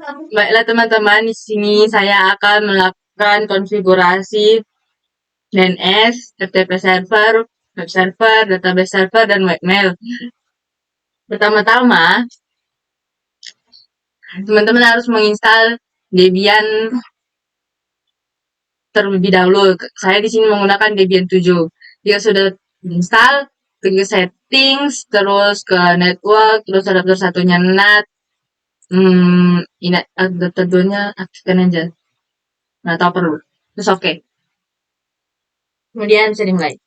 Baiklah teman-teman, di sini saya akan melakukan konfigurasi DNS, FTP server, web server, database server, dan webmail. Pertama-tama, teman-teman harus menginstal Debian terlebih dahulu. Saya di sini menggunakan Debian 7. Jika sudah install, pergi ke settings, terus ke network, terus adapter satunya NAT. Ini adapter 2-nya aktifkan aja. Nggak tahu perlu. Terus oke. Kemudian bisa dimulai.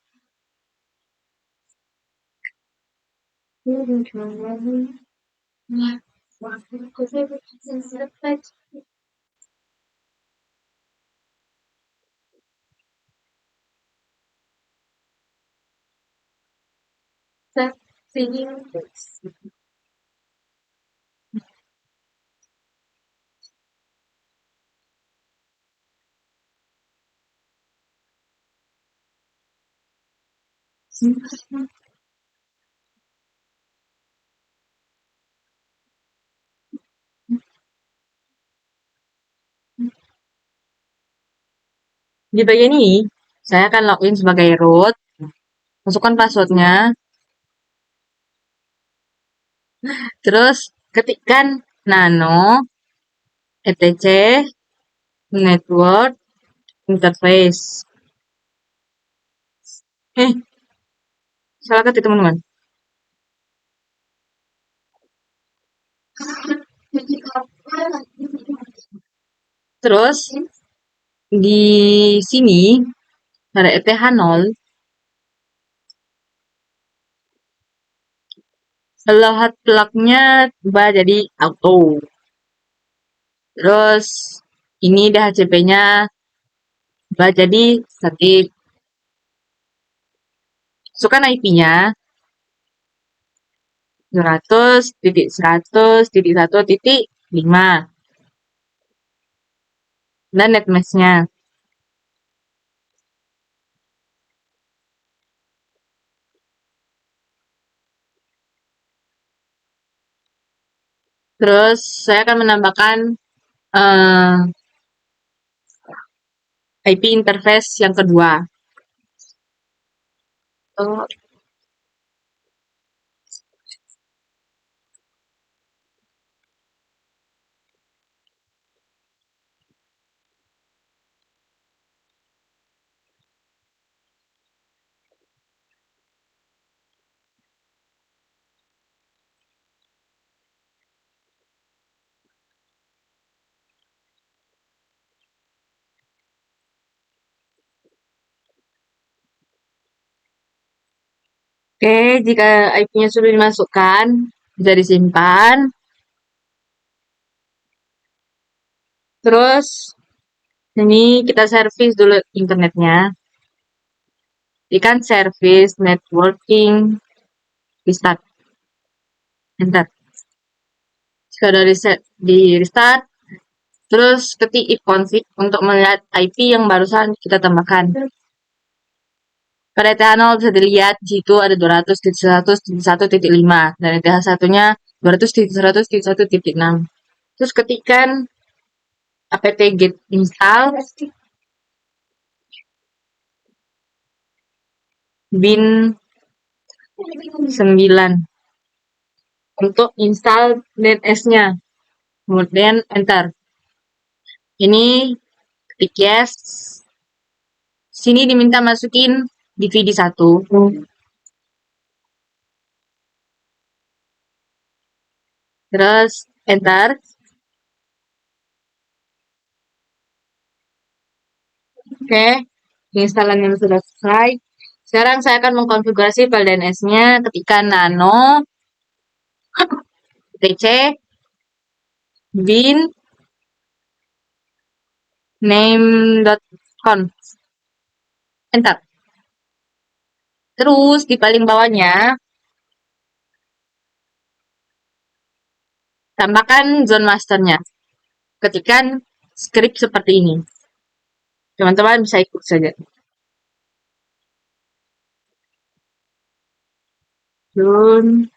Di bagian ini, saya akan login sebagai root, masukkan passwordnya, terus ketikkan nano, etc, network, interface. Salah ketik teman-teman. Terus, di sini, ada ETH0, Lahat plugnya ubah jadi auto. Terus ini DHCP-nya ubah jadi static. Masukkan IP-nya 100.100.1.5 dan netmask-nya. Terus saya akan menambahkan IP interface yang kedua. Oke, jika IP-nya sudah dimasukkan, bisa disimpan. Terus, ini kita servis dulu internetnya. Ikan service, networking, restart. Enter. Sudah di restart, terus ketik ifconfig untuk melihat IP yang barusan kita tambahkan. Pada ETH0 bisa dilihat di situ ada 200.100.1.5 dan ETH satunya 200.100.1.6. Terus ketikkan apt-get install bin 9 untuk install DNS-nya. Kemudian enter. Ini ketik yes. Sini diminta masukin DVD 1. Terus enter. Oke, instalannya sudah selesai. Sekarang saya akan mengkonfigurasi file DNS-nya. Ketikkan nano tc bin name.conf. Enter. Terus di paling bawahnya tambahkan zone masternya. Ketikkan script seperti ini. Teman-teman bisa ikut saja. Zone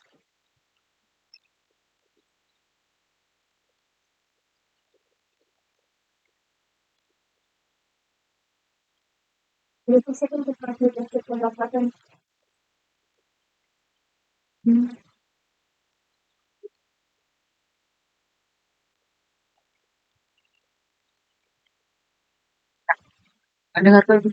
Hmm, ada nggak tuh?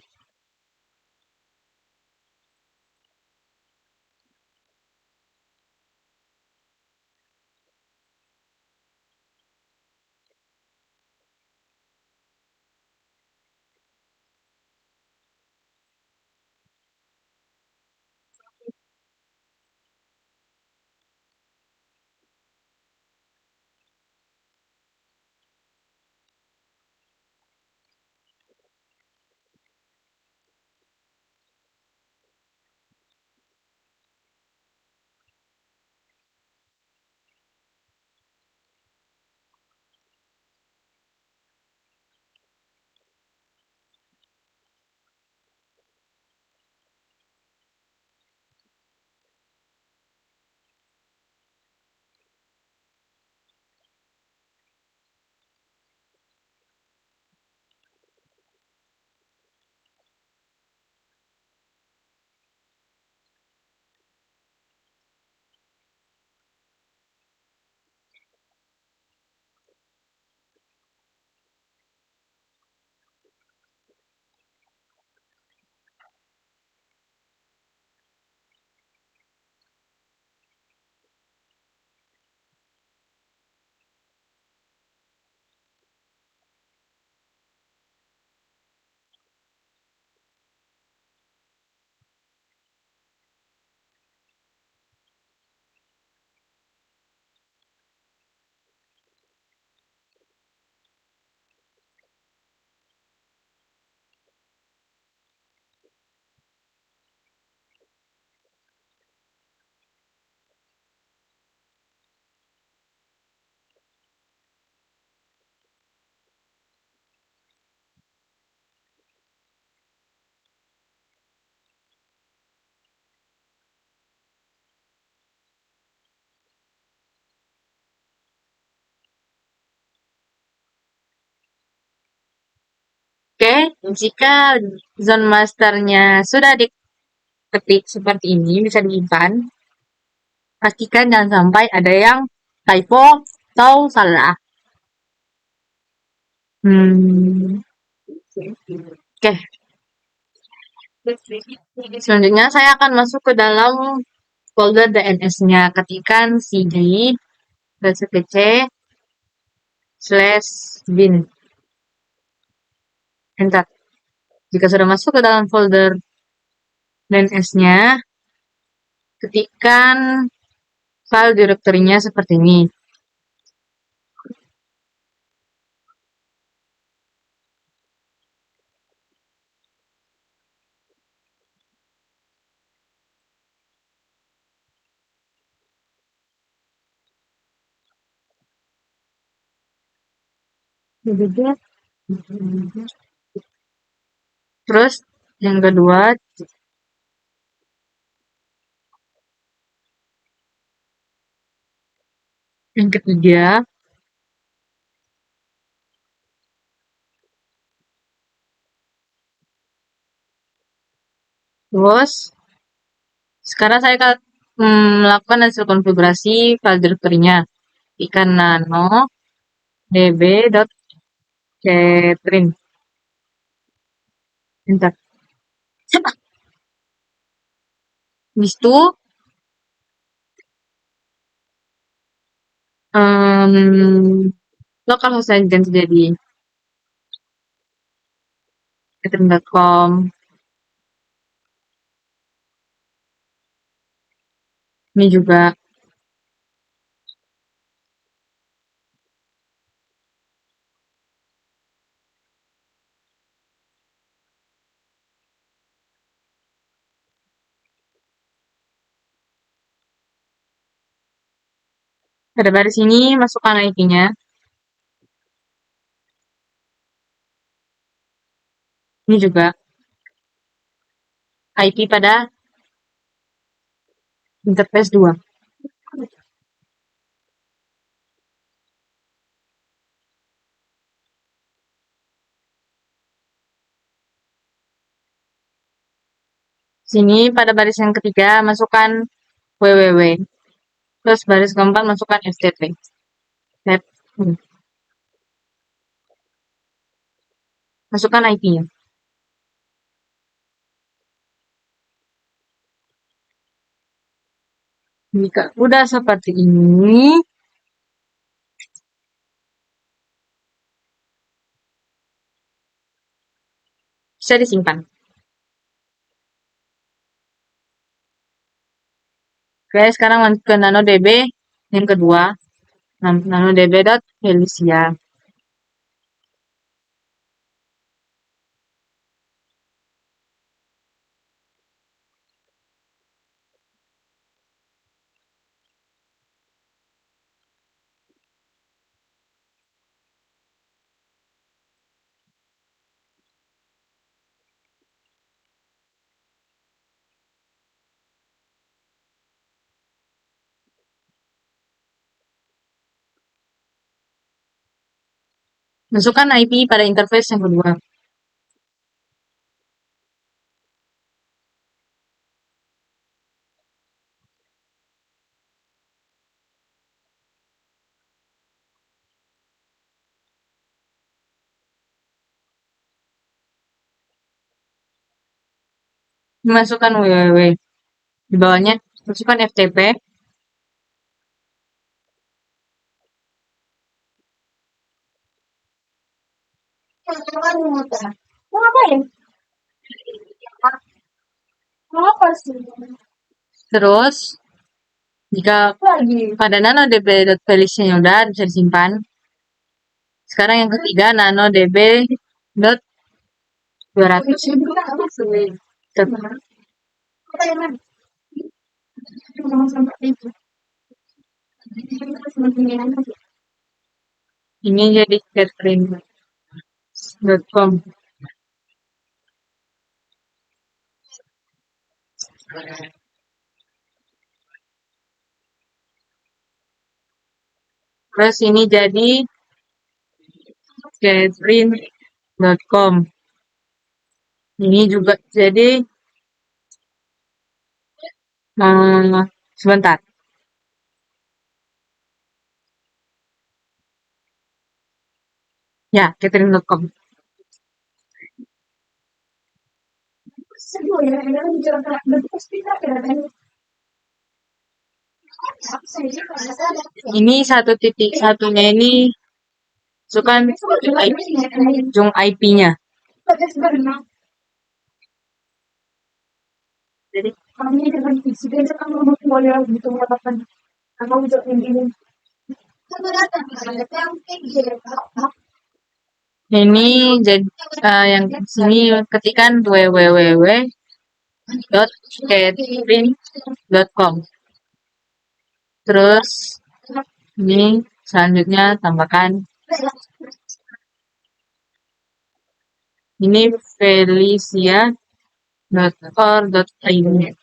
Oke, jika zone masternya sudah diketik seperti ini, bisa disimpan. Pastikan jangan sampai ada yang typo atau salah. Oke, selanjutnya saya akan masuk ke dalam folder DNS-nya. Ketikkan cd /bin. Enter. Jika sudah masuk ke dalam folder DNS-nya, ketikkan file direktorinya seperti ini. Terus yang ketiga, terus sekarang saya akan melakukan hasil konfigurasi file directory-nya. Ikan nano db.catherine. Enter. Cepat. Habis itu, localhost saya ganti jadi catherine.com. Ini juga pada baris ini masukkan IP-nya. Ini juga IP pada interface 2. Sini pada baris yang ketiga masukkan www. Terus baris keempat masukkan FTP. Masukkan IP-nya. Jika udah seperti ini, bisa disimpan. Oke, sekarang lanjut ke NanoDB yang kedua. NanoDB.Felicia. Masukkan IP pada interface yang kedua. Masukkan www. Di bawahnya masukkan FTP. Terus, jika pada NanoDB.Felicia udah bisa disimpan. Sekarang yang ketiga NanoDB.200. Ini jadi catherine.com. Terus ini jadi catherine.com. Ini juga jadi sebentar. Ya, catherine.com. Ini 1.1-nya ini masukkan ujung IP-nya. Jadi ini jadi yang sini ketikan www.catherine.com. Terus ini selanjutnya tambahkan ini felicia.or.id.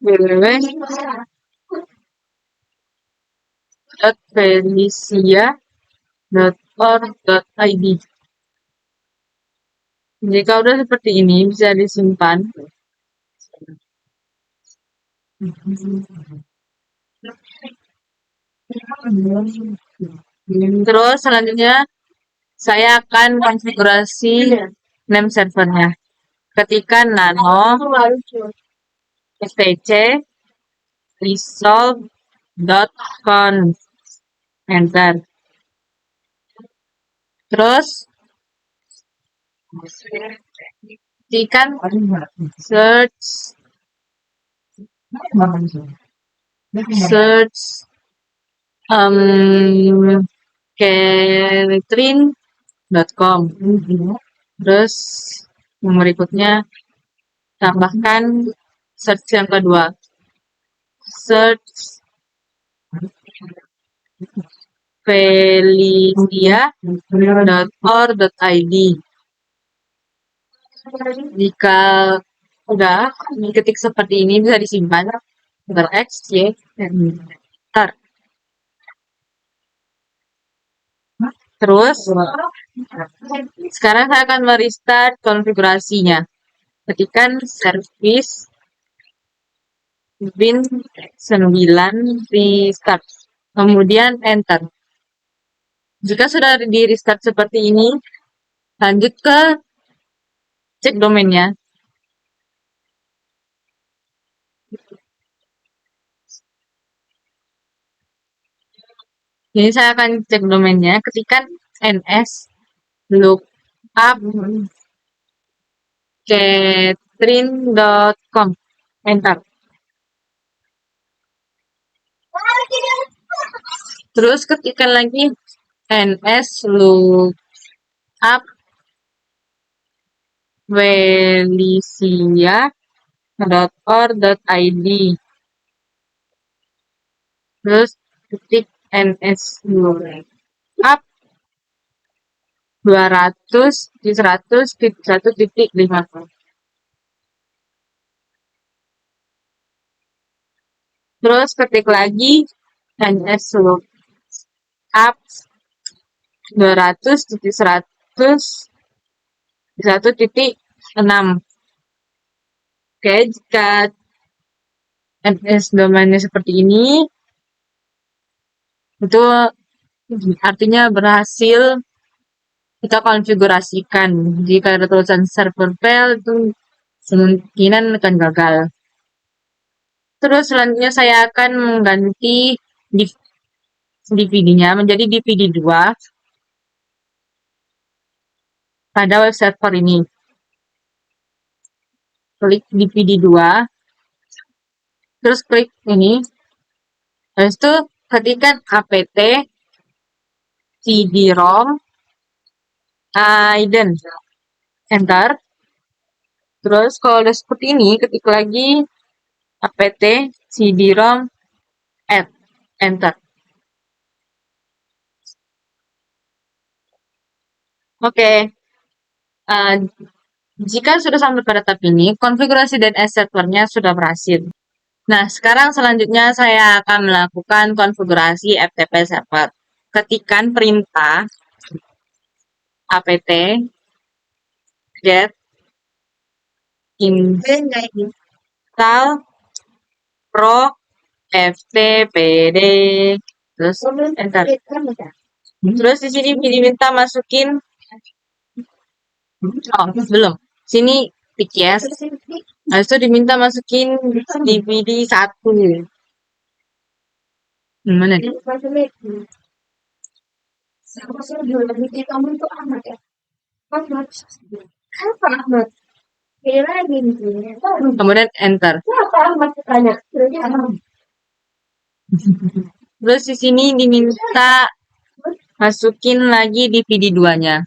www.felicia.or.id. Jika udah seperti ini bisa disimpan. Terus selanjutnya saya akan konfigurasi name servernya. Ketikkan nano stc resolve.conf, enter. Terus ketikkan search catherine.com. Terus yang berikutnya tambahkan search yang kedua, search felicia.or.id. Jika udah diketik seperti ini bisa disimpan. X, Y, Terus, sekarang saya akan merestart konfigurasinya. Ketikkan service bin 9 restart. Kemudian enter. Jika sudah di restart seperti ini, lanjut ke cek domainnya. Jadi saya akan cek domainnya, ketikkan ns lookup catherine.com, enter. Terus ketikkan lagi ns lookup felicia.or.id. Terus ketik ns lookup 200 di 100.1.5. Terus ketik lagi ns lookup 200 di 100.1.6. Oke, jika ns domainnya seperti ini, itu artinya berhasil kita konfigurasikan. Jika ada tulisan server fail, itu kemungkinan akan gagal. Terus selanjutnya saya akan mengganti DVD-nya menjadi DVD 2 pada web server ini. Klik DVD 2, terus klik ini. Habis itu ketikkan apt cd-rom Aiden, enter. Terus kalau udah seperti ini, ketik lagi apt cd-rom add, enter. Oke, jika sudah sampai pada tahap ini, konfigurasi dan servernya sudah berhasil. Nah, sekarang selanjutnya saya akan melakukan konfigurasi FTP server. Ketikkan perintah apt get install pro ftpd, terus enter. Terus di sini diminta masukin, belum. Sini PCS. Habis itu diminta masukin DVD 1. Mana nih? Kemudian enter. Terus di sini diminta masukin lagi DVD 2-nya.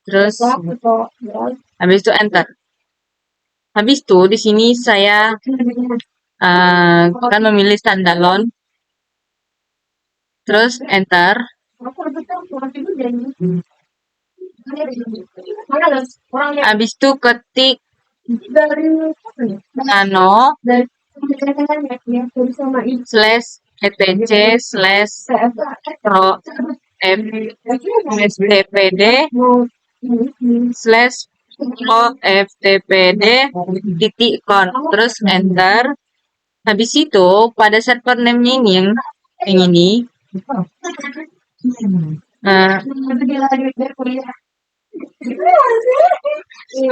Terus habis itu enter. Habis itu di sini saya akan memilih standalone. Terus enter. Habis itu ketik nano slash etc slash pro ftpd slash pro ftpd titik con, terus enter. Habis itu pada server name-nya ini yang ini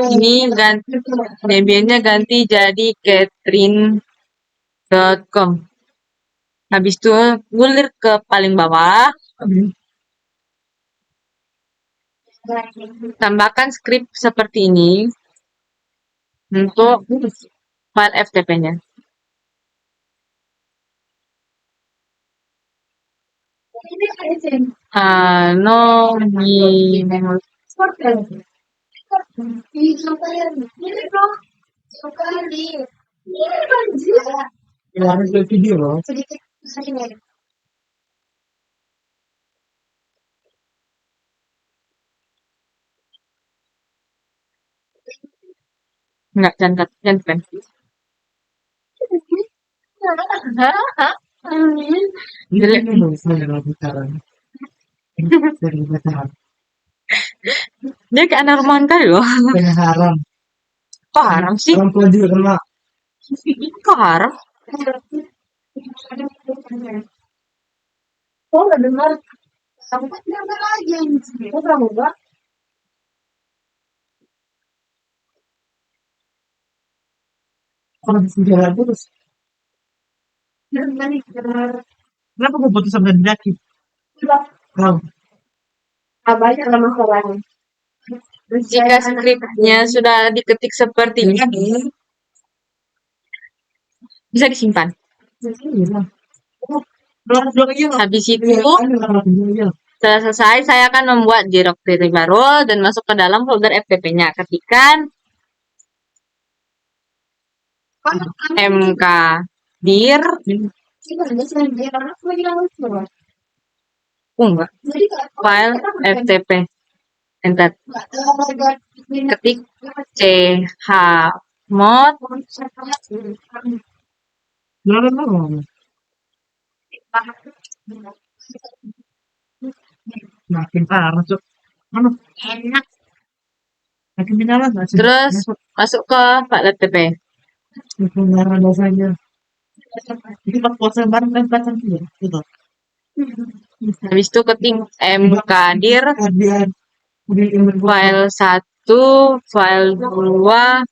ini ganti Debiannya ganti jadi catherine.com. Habis itu gulir ke paling bawah, tambahkan script seperti ini untuk file FTP-nya. No video loh. Enggak, jangan. Jelek. Ini loh saya lagi bicara. Dari bicara. Dia kayak anak rumahan kali loh. Kayak haram. Kok haram sih? Orang tua juga kena. Kok haram? Oh, nggak dengar. Aku kan dengar lagi yang di sini. Oh, kamu enggak? Kalau di penjara terus. Dengar nih, dengar. Kenapa gue putus sama laki? Coba, Tahu. banyak lah masalahnya. Terus Jika saya anak skripnya sudah diketik seperti ini, bisa disimpan. Iya. Berapa lagi lah? Habis itu, Iya. setelah selesai, saya akan membuat directory baru dan masuk ke dalam folder FTP-nya. Ketikkan mkdir, kita ada sendiri karena aku lagi dalam semua. enggak, Jadi kalau file FTP, enter, nggak tahu harga minyak ketik chmod, Berapa? Makin parah, Cuk. Mana? enak. Makin minyalah nggak sih? terus masuk ke file FTP. Makin merah dosanya. Jadi pas puasa bareng kan pasang dia. Gitu. Habis itu ketik mkdir, Kadian. file 1, file 2,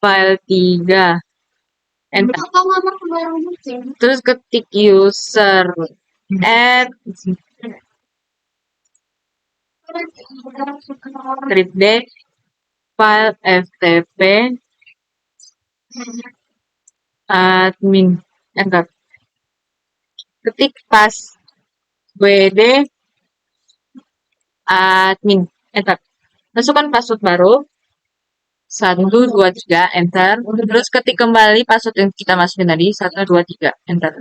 file 3. Enter. Kalau mama kemarin musim, Terus ketik user add script d file ftp admin. Enter. Ketik pas wd admin. Enter. Masukkan password baru. 1, 2, 3. Enter. Terus ketik kembali password yang kita masukin tadi. 1, 2, 3. Enter.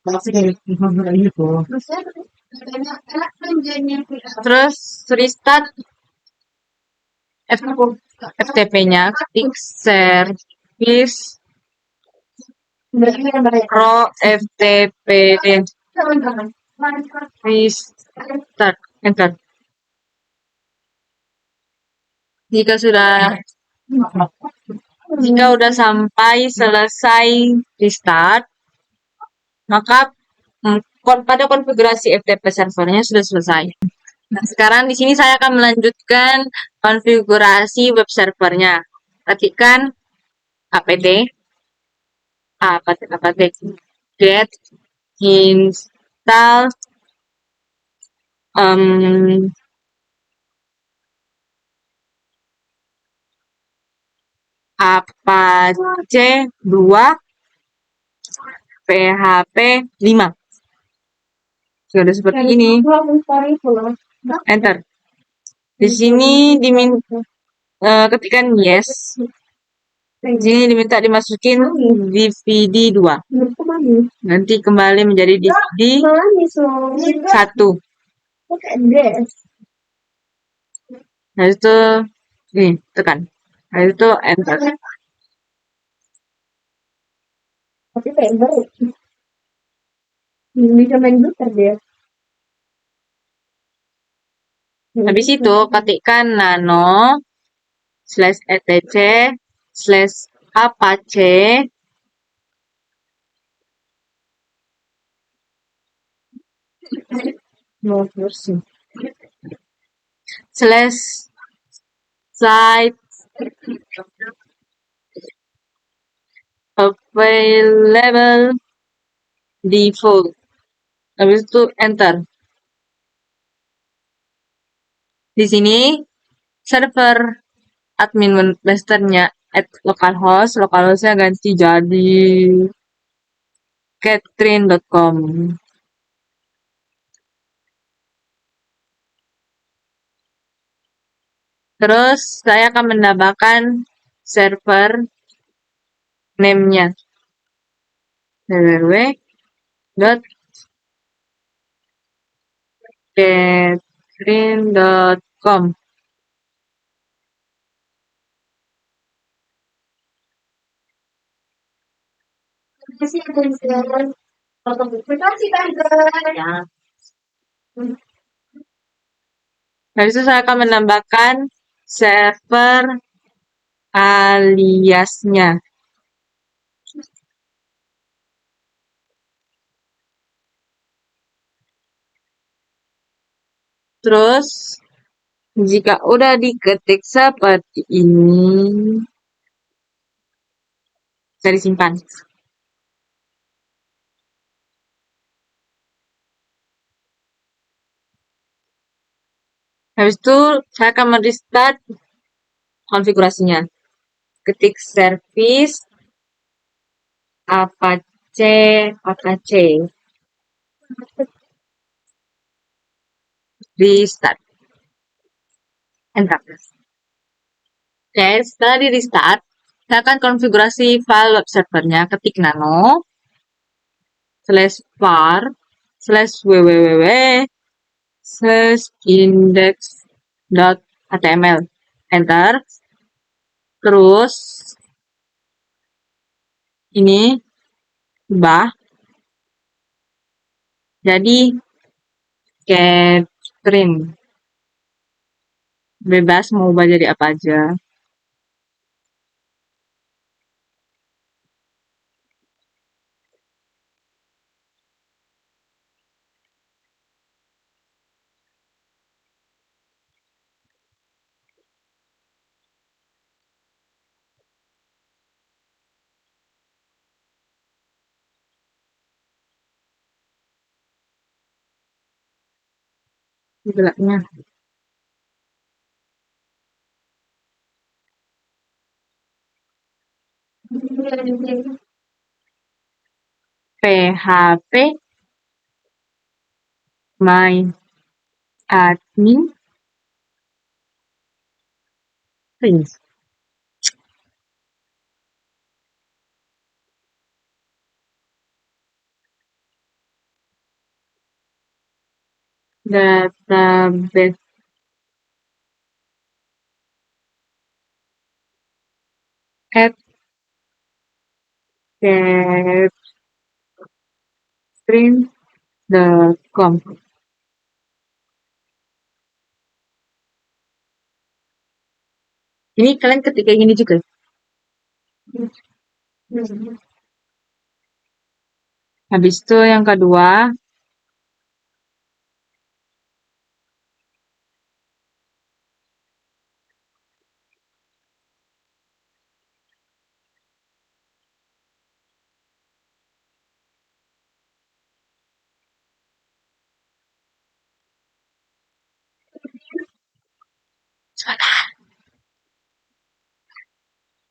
Pasti kayak informasi itu. enak kan jadinya. Terus restart FTP-nya. Ketik service Berarti yang mereka pro ftpd teman-teman. restart. Enter. Jika udah sampai selesai restart, maka pada konfigurasi FTP servernya sudah selesai. Nah, sekarang di sini saya akan melanjutkan konfigurasi web servernya. Ketikkan apt get install Apache 2 PHP 5. Sudah seperti ini. Enter. Di sini ketikkan yes. Di sini diminta dimasukin DVD 2. Nanti kembali menjadi DVD 1. Nah itu ini tekan. Nah itu enter. Tapi member bisa main gitar dia. Habis itu ketikkan nano /etc/apache /site available default. Habis itu enter. Di sini server admin masternya localhostnya ganti jadi catherine.com. Terus saya akan menambahkan server name-nya www.catherine.com. Kasih tante. Kasih tante. Ya. Habis itu saya akan menambahkan server aliasnya. Terus, jika udah diketik seperti ini, bisa disimpan. Habis itu, saya akan merestart konfigurasinya. Ketik service apache restart. Enter. Oke, setelah di restart, saya akan konfigurasi file web servernya. Ketik nano /var /www /index.html. Enter. Terus, ini ubah jadi Catherine. Bebas mau ubah jadi apa aja. Gelapnya. PHP my admin print. Database at catstream.com. Ini kalian ketik kayak gini juga. Habis itu yang kedua,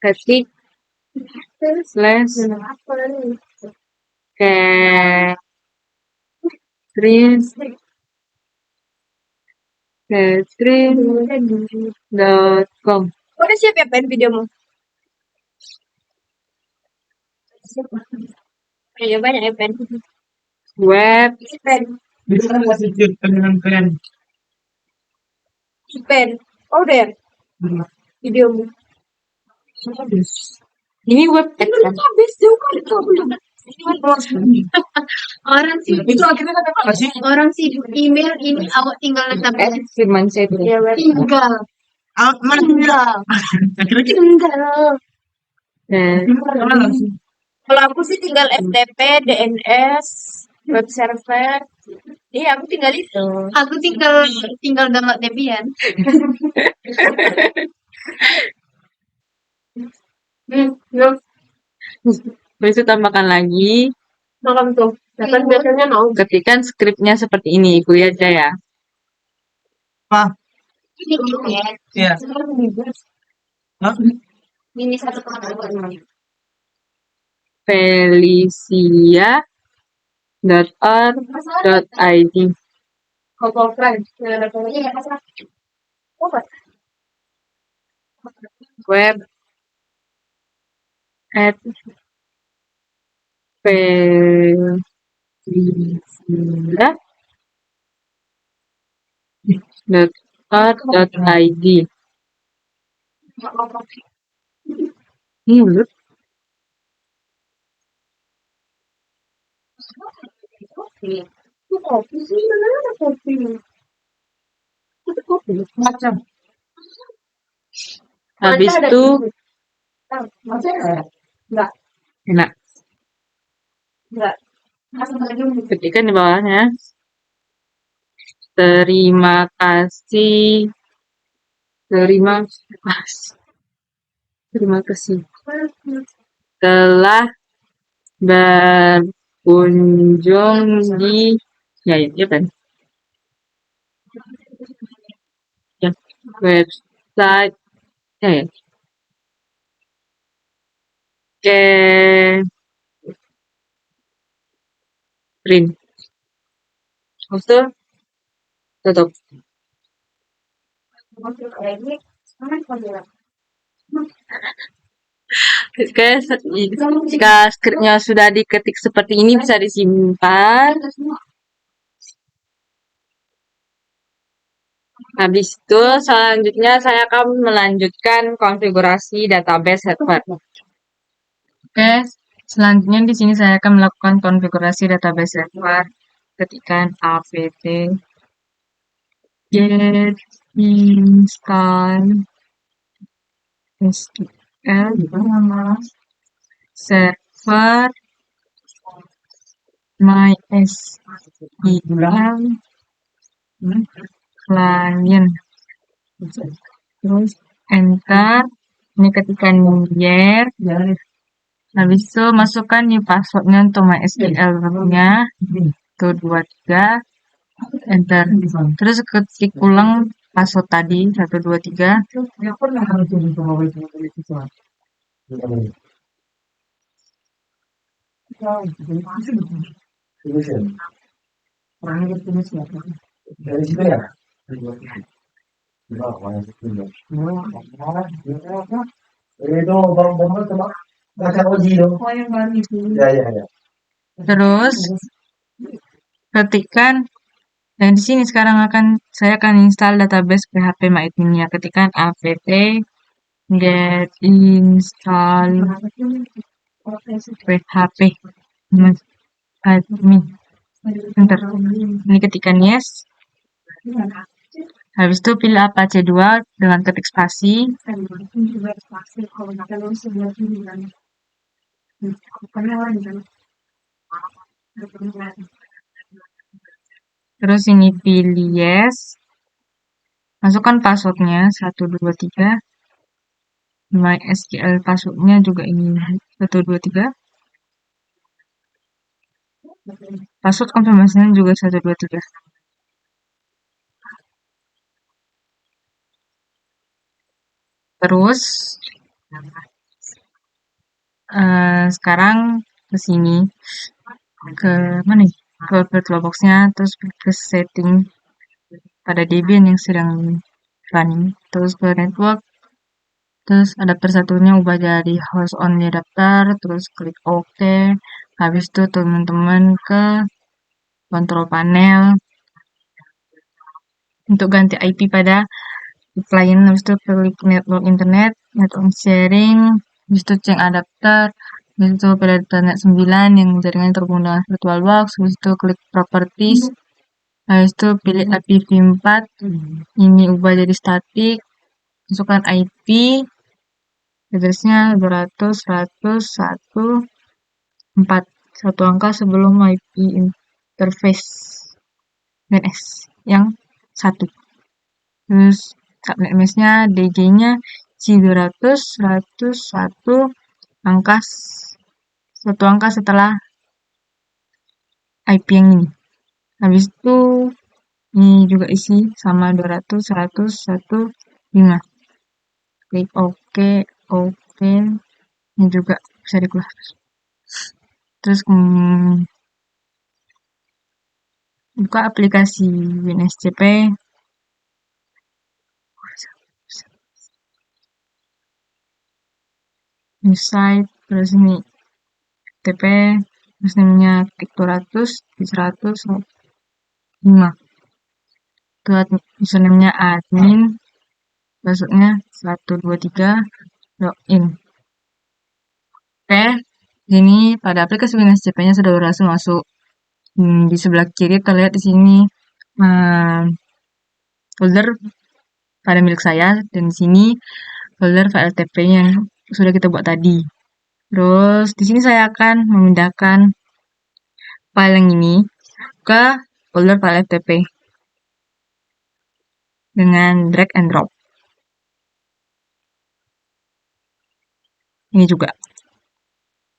ketik slash catstream.com. Udah siap ya pen videomu? Ayo banyak ya pen. Web Pen. Bisa kan kasih cerita dengan kalian. Pen. Order videomu. Habis. ini web text kan? Habis jauh kali kau belum. Orang sih Itu akhirnya kata apa sih? orang sih email ini awak tinggal letak Firman saya itu. ya web tinggal Mana? Akhirnya kita tinggal. mana langsung? Kalau aku sih tinggal FTP, DNS, web server. Iya, aku tinggal itu. Aku tinggal download Debian. Yuk, Habis itu tambahkan lagi. makan tuh. Dapat biasanya mau. Ketikan skripnya seperti ini. Ikuti aja ya. Apa? Ini ya. Iya. Hah? Ini 1,2. Felicia.org.id. Couple friends. Iya, pasrah. Apa? Web at felicia.org.id. Ini menurut Kopi sih, mana ada kopi? Itu kopi. Macam. Habis Masa ada itu kopi? Masa ada? Enggak, enak. enggak. Masa lagi Ketikkan di bawahnya. Terima kasih. Terima kasih telah berkunjung di ya kan ya website ya Catherine. Habis itu tutup. ini mana kopi? Jika skripnya sudah diketik seperti ini bisa disimpan. Habis itu selanjutnya saya akan melanjutkan konfigurasi database server. Oke, selanjutnya di sini saya akan melakukan konfigurasi database server. Ketikkan apt get install SQL server MySQL client. Terus enter. Ini ketikkan year. Habis itu masukkan nih passwordnya untuk MySQL-nya. Itu 23. Enter. Terus ketik ulang password tadi 123. Dari situ ya? Itu bang coba baca uji dong. Ya. Terus ketikkan dan di sini sekarang saya akan install database PHP MyAdmin-nya. Ketikkan apt get install PHP MyAdmin. Enter. Ini ketikkan yes. Habis itu pilih Apache 2 dengan ketik spasi. Terus ini pilih yes. Masukkan passwordnya 123. MySQL passwordnya juga ini 123. Password konfirmasinya juga 123. Terus sekarang ke sini ke mana nih? Ke VirtualBox-nya, terus ke setting pada Debian yang sedang running, terus ke network, terus adapter satunya ubah jadi host only adapter, terus klik OK. Habis itu teman-teman ke control panel untuk ganti IP pada client. Habis itu klik network internet, network sharing, habis itu change adapter, habis itu pada Ethernet 9 yang jaringan terhubung dengan VirtualBox, habis itu klik properties, habis itu pilih IPv4, ini ubah jadi static, masukkan IP, addressnya 200.100.104, satu angka sebelum IP interface DNS yang 1. Terus subnet mask-nya DG-nya C200.101 angka satu angka setelah IP yang ini. Habis itu ini juga isi sama 200.100.105. Klik OK. Ini juga bisa dikeluar. Terus buka aplikasi WinSCP. New site, terus ini FTP, terus namanya klik 200 di 105. Username-nya admin, passwordnya 123, login. Oke, ini pada aplikasi WinSCP-nya sudah berhasil masuk. Di sebelah kiri terlihat di sini folder pada milik saya, dan di sini folder VLTP yang sudah kita buat tadi. Terus di sini saya akan memindahkan file yang ini ke folder file FTP dengan drag and drop. Ini juga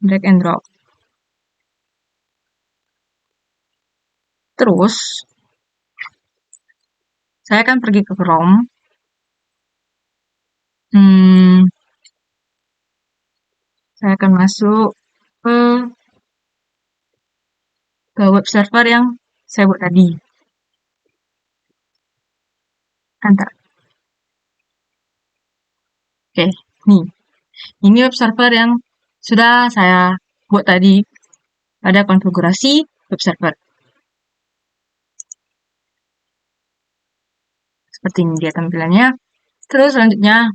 drag and drop. Terus saya akan pergi ke Chrome. Saya akan masuk ke web server yang saya buat tadi. Enter. Oke, nih. Ini web server yang sudah saya buat tadi pada konfigurasi web server. Seperti ini dia tampilannya. Terus selanjutnya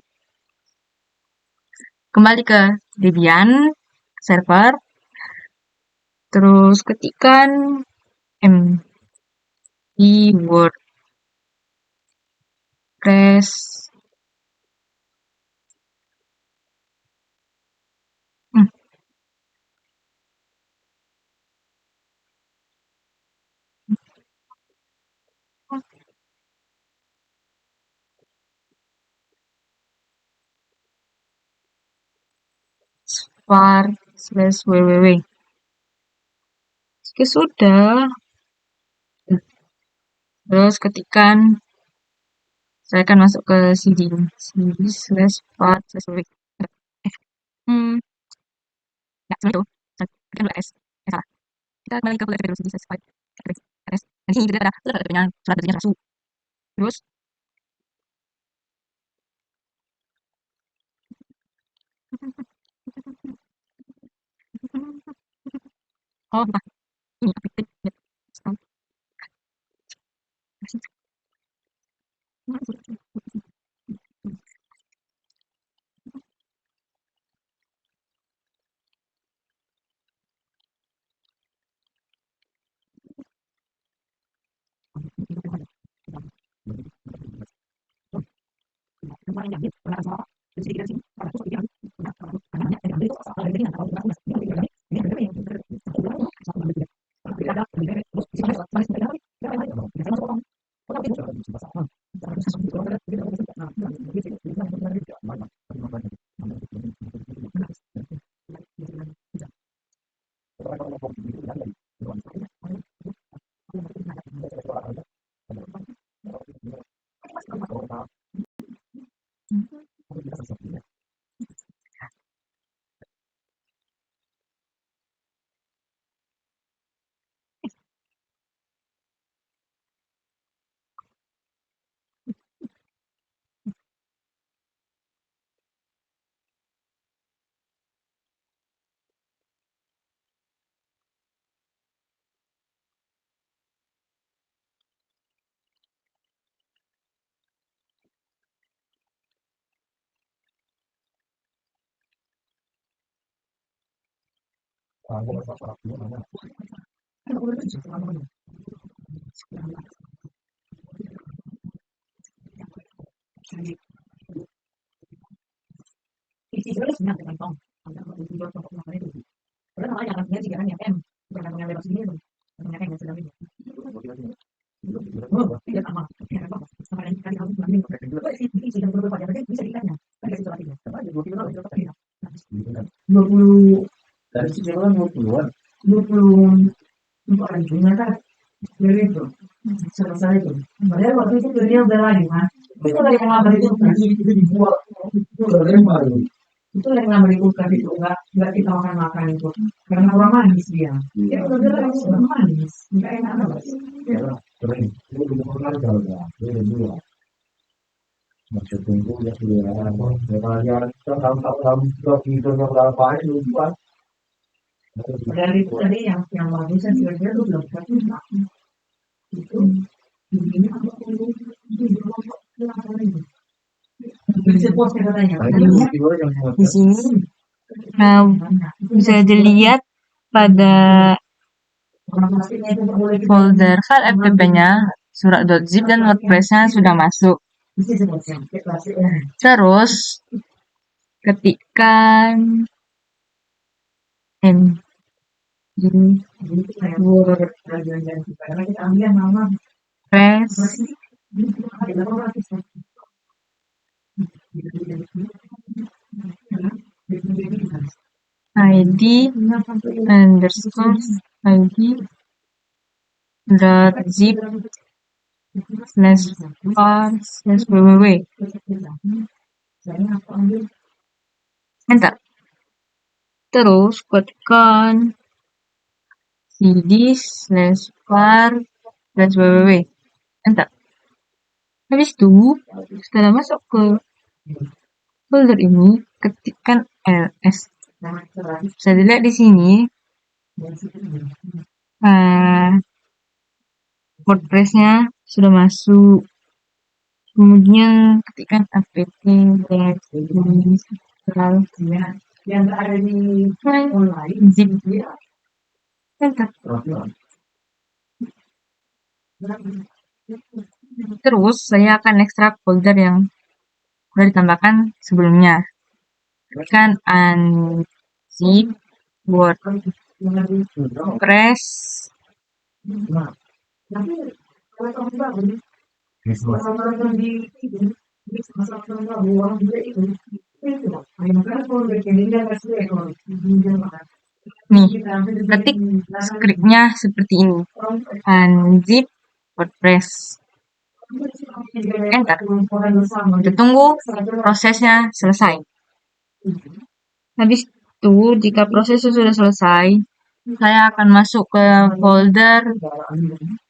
kembali ke Debian server. Terus ketikkan md WordPress var/www. Jika sudah, terus ketikkan, saya akan masuk ke cd/var/www. Ya, seperti itu. Ketikkan S. Salah. Kita kembali ke folder cd/var. Dan di sini kita ada surat berikutnya masuk. Terus oh bukan ini update. Dua puluh dari sekitar 20 untuk anjingnya kan dari itu selesai itu. Padahal waktu itu dia udah lagi kan. Itu lagi ngambil itu itu dibuat itu baru. Itu lagi ngambil itu kan itu nggak kita makan itu karena kurang manis dia. Dia udah bilang kurang manis, nggak enak banget. Ya, sering. Itu benar-benar jalan. Itu dua. Maksud tunggu ya sudah. Kalau kita tahu itu berapa itu buat. Dari itu tadi yang bagusnya sebenarnya itu belum tapi itu ini apa bisa post katanya. Di sini bisa dilihat pada Folder file FTP-nya, surat.zip dan WordPress-nya sudah masuk. Terus ketikkan WordPress id underscore id dot zip slash var slash www. Enter. Terus ketikkan cd slash var slash www. Enter. Habis itu, setelah masuk ke folder ini, ketikkan ls. Bisa dilihat di sini, WordPress-nya sudah masuk. Kemudian ketikkan apt yang ada di zip. Enter. Terus saya akan ekstrak folder yang sudah ditambahkan sebelumnya. Tekan unzip WordPress nih, ketik skripnya seperti ini, unzip WordPress. Enter. Kita tunggu prosesnya selesai. Habis itu, jika prosesnya sudah selesai, saya akan masuk ke folder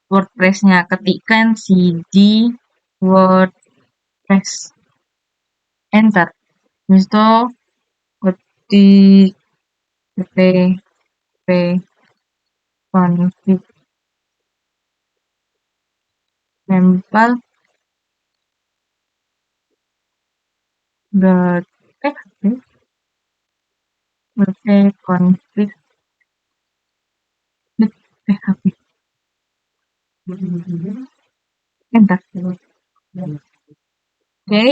WordPress-nya. Ketikkan cd WordPress. Enter. Habis itu, ketik config sampel dot config php. Enter. Oke,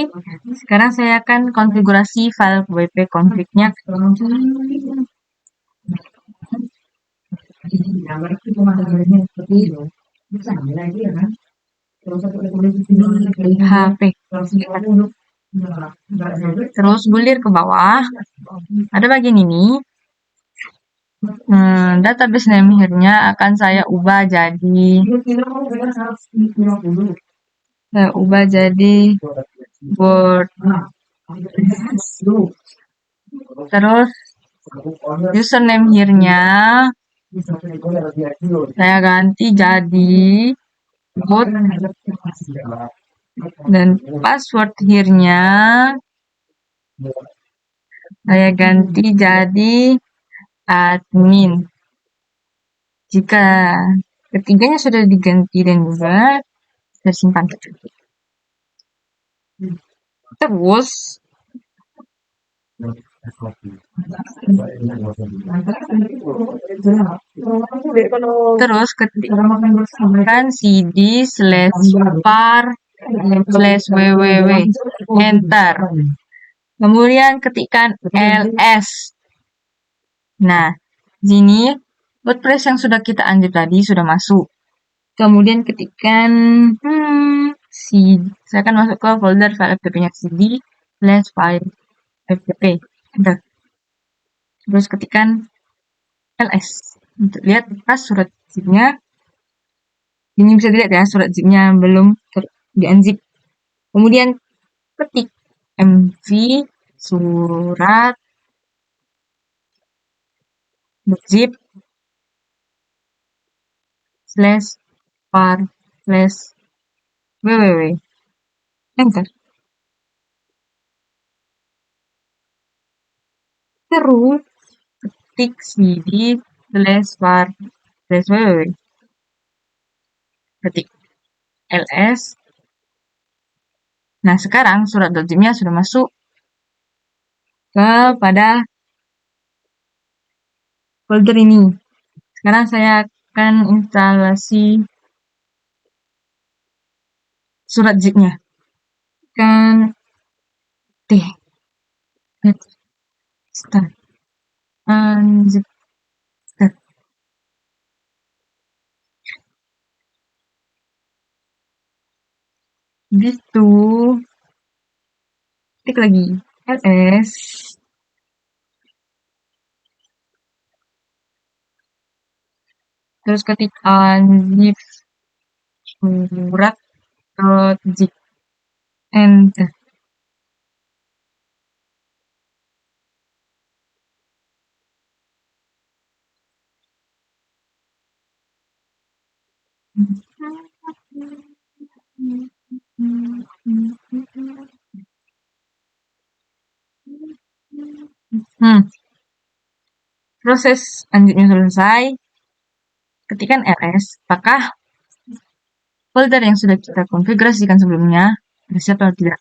sekarang saya akan konfigurasi file wp config-nya. HP. Terus gulir ke bawah. Ada bagian ini. Database name here-nya akan saya ubah jadi Word. Terus username here-nya saya ganti jadi bot, dan password here-nya saya ganti jadi admin. Jika ketiganya sudah diganti dan juga tersimpan. Terus ketikkan cd slash var slash www. Enter. Kemudian ketikkan ls. Nah, sini WordPress yang sudah kita unzip tadi sudah masuk. Kemudian ketikkan saya akan masuk ke folder file FTP-nya cd slash file FTP. Enter. Terus ketikkan ls. Untuk lihat pas surat zip-nya. Ini bisa dilihat ya, surat zip-nya belum di unzip. Kemudian ketik mv surat zip slash var slash www. Enter. Terus ketik cd slash var slash www. Ketik ls. Nah, sekarang surat .zip-nya sudah masuk kepada folder ini. Sekarang saya akan instalasi surat zip-nya. Kan T, get start, unzip, start. Gitu, ketik lagi ls, terus ketik unzip surat.zip, enter. Proses unzipnya selesai, ketikkan ls, apakah folder yang sudah kita konfigurasikan sebelumnya ada siapa atau tidak.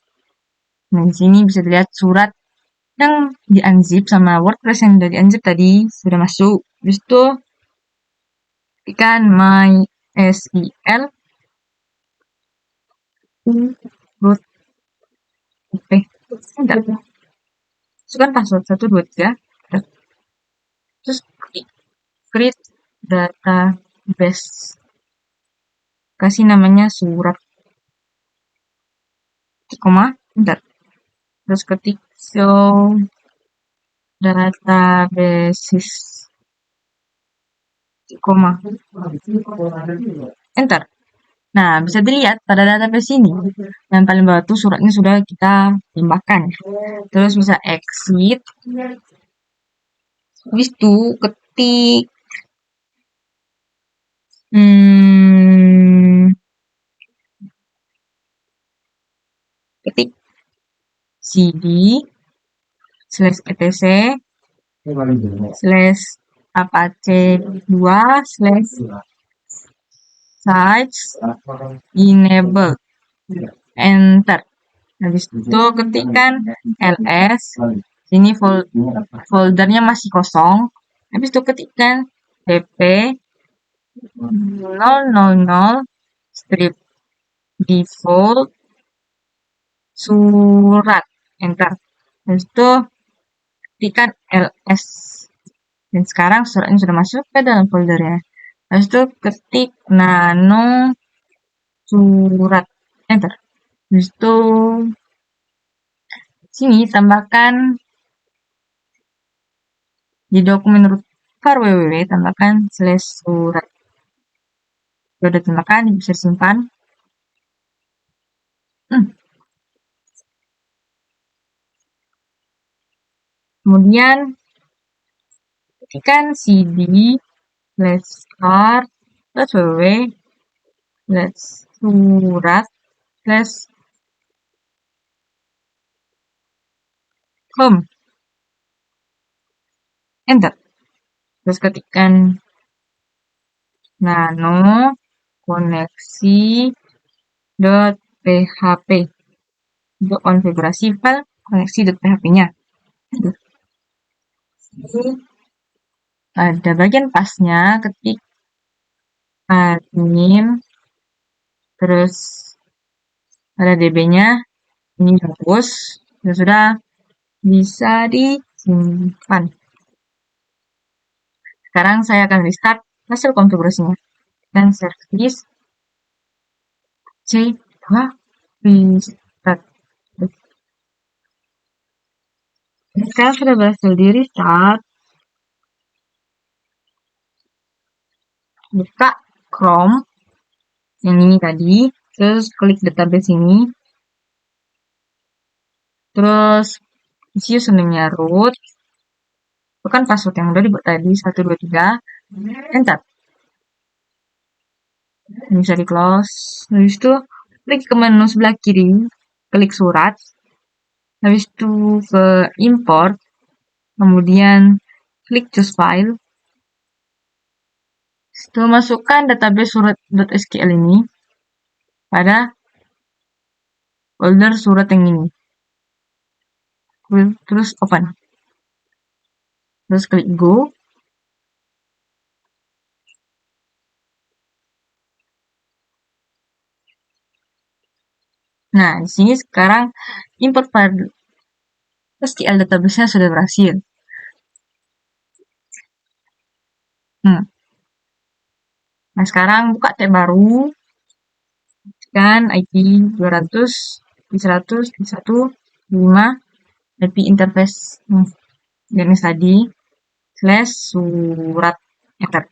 Nah, di sini bisa dilihat surat yang di unzip sama WordPress yang sudah di unzip tadi sudah masuk. Habis itu ketikkan mysql root ip, entar, masukkan password 123, terus create database, kasih namanya surat, koma, entar, terus ketik show databases, koma, enter. Nah, bisa dilihat pada database ini yang paling bawah tuh suratnya sudah kita tambahkan. Terus bisa exit, habis itu ketik ketik cd /etc /apache2 sites enable, enter. Habis itu ketikkan ls, ini foldernya masih kosong. Habis itu ketikkan pp 000 strip default surat, enter. Habis itu ketikkan ls, dan sekarang suratnya sudah masuk ke dalam foldernya. Habis itu ketik nano surat, enter. Habis itu sini tambahkan di dokumen root var www, tambahkan /surat. Sudah tambahkan, bisa simpan. Kemudian ketikkan cd /start /www /surat /home, enter. Terus ketikkan nano koneksi.php untuk konfigurasi file koneksi.php-nya. Pada bagian pasnya ketik admin, terus ada db-nya, ini hapus, dan sudah bisa disimpan. Sekarang saya akan restart hasil konfigurasinya, dan service C2 restart. Sekarang sudah berhasil di restart. Buka Chrome yang ini tadi, terus klik database ini, terus isi username-nya root, bukan password yang udah dibuat tadi 123, enter. Bisa di close. Habis itu klik ke menu sebelah kiri, klik surat, habis itu ke import, kemudian klik choose file. Setelah masukkan database surat.sql ini pada folder surat yang ini, terus open, terus klik go. Nah, di sini sekarang import file SQL database-nya sudah berhasil. Nah, sekarang buka tab baru, kan IP 200, IP 100, IP1, 5, IP interface jenis tadi, /surat, enter.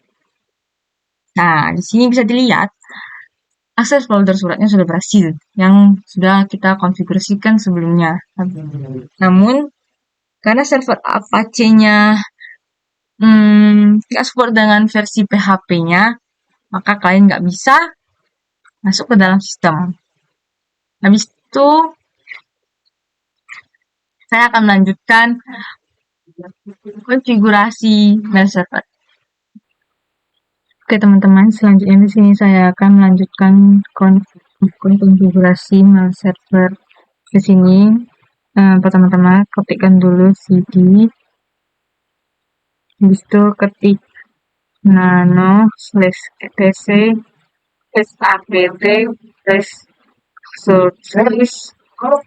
Nah, di sini bisa dilihat akses folder suratnya sudah berhasil, yang sudah kita konfigurasikan sebelumnya. Namun, karena server Apache-nya tidak support dengan versi PHP-nya, maka kalian nggak bisa masuk ke dalam sistem. Habis itu, saya akan melanjutkan konfigurasi mail server. Oke teman-teman, selanjutnya di sini saya akan melanjutkan konfigurasi mail server. Di sini pertama-tama ketikkan dulu cd, habis itu ketik nano /etc/apt/service,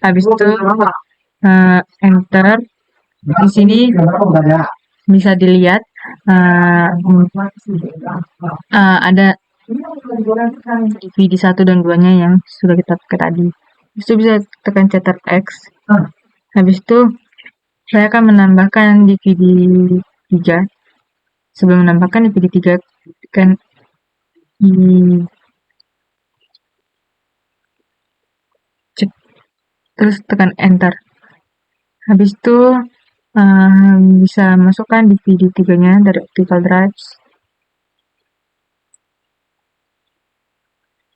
habis itu enter. Di sini bisa dilihat ada DVD 1 dan 2-nya yang sudah kita pakai tadi. Habis itu bisa tekan Ctrl X. Habis itu saya akan menambahkan DVD 3. Sebelum menambahkan DVD 3, tekan terus tekan enter. Habis itu bisa masukkan DVD 3-nya dari optical drive.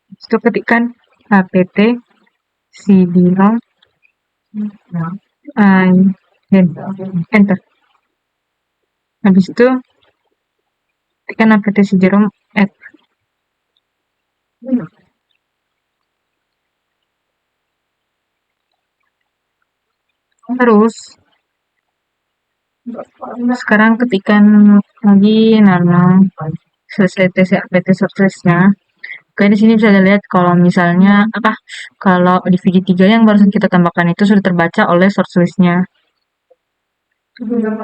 Habis itu ketikkan apt cd-rom enter. Habis itu tekan apt cd-rom add. Terus sekarang ketikkan lagi nano /etc apt sources-nya. Oke, di sini bisa dilihat kalau misalnya kalau DVD 3 yang barusan kita tambahkan itu sudah terbaca oleh source list-nya.